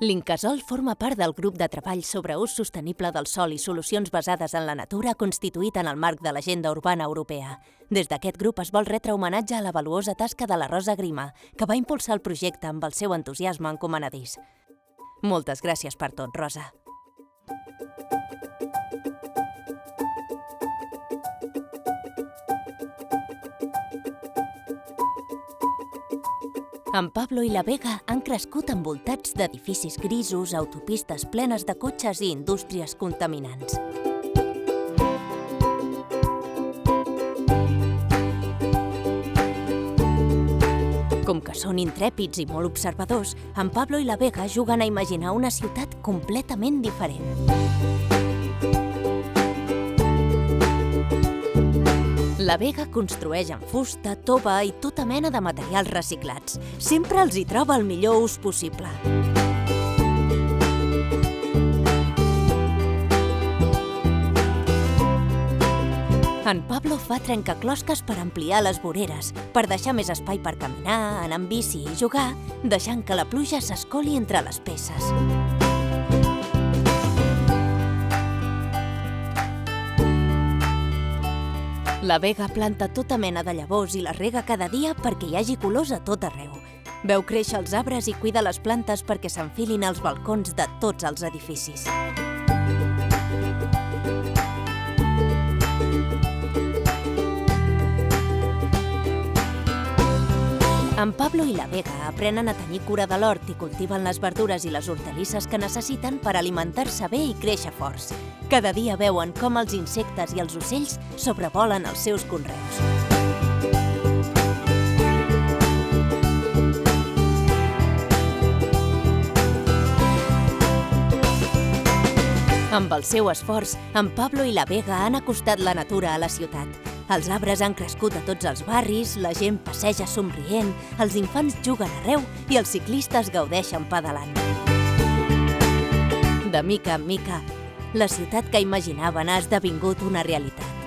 L'Incasòl forma part del grup de treball sobre ús sostenible del sòl i solucions basades en la natura constituït en el marc de l'Agenda Urbana Europea. Des d'aquest grup es vol retre homenatge a la valuosa tasca de la Rosa Grima, que va impulsar el projecte amb el seu entusiasme encomanadís. Moltes gràcies per tot, Rosa. En Pablo i la Vega han crescut envoltats d'edificis grisos, autopistes plenes de cotxes i indústries contaminants. Com que són intrèpids i molt observadors, en Pablo i la Vega juguen a imaginar una ciutat completament diferent. La Vega construeix amb fusta, tova i tota mena de materials reciclats. Sempre els hi troba el millor ús possible. En Pablo fa trencaclosques per ampliar les voreres, per deixar més espai per caminar, anar amb bici i jugar, deixant que la pluja s'escoli entre les peces. La Vega planta tota mena de llavors i les rega cada dia perquè hi hagi colors a tot arreu. Veu créixer els arbres i cuida les plantes perquè s'enfilin als balcons de tots els edificis. En Pablo i la Vega aprenen a tenir cura de l'hort i cultiven les verdures i les hortalisses que necessiten per alimentar-se bé i créixer forts. Cada dia veuen com els insectes i els ocells sobrevolen els seus conreus. Amb el seu esforç, en Pablo i la Vega han acostat la natura a la ciutat. Els arbres han crescut a tots els barris, la gent passeja somrient, els infants juguen arreu i els ciclistes gaudeixen pedalant. De mica en mica, la ciutat que imaginaven ha esdevingut una realitat.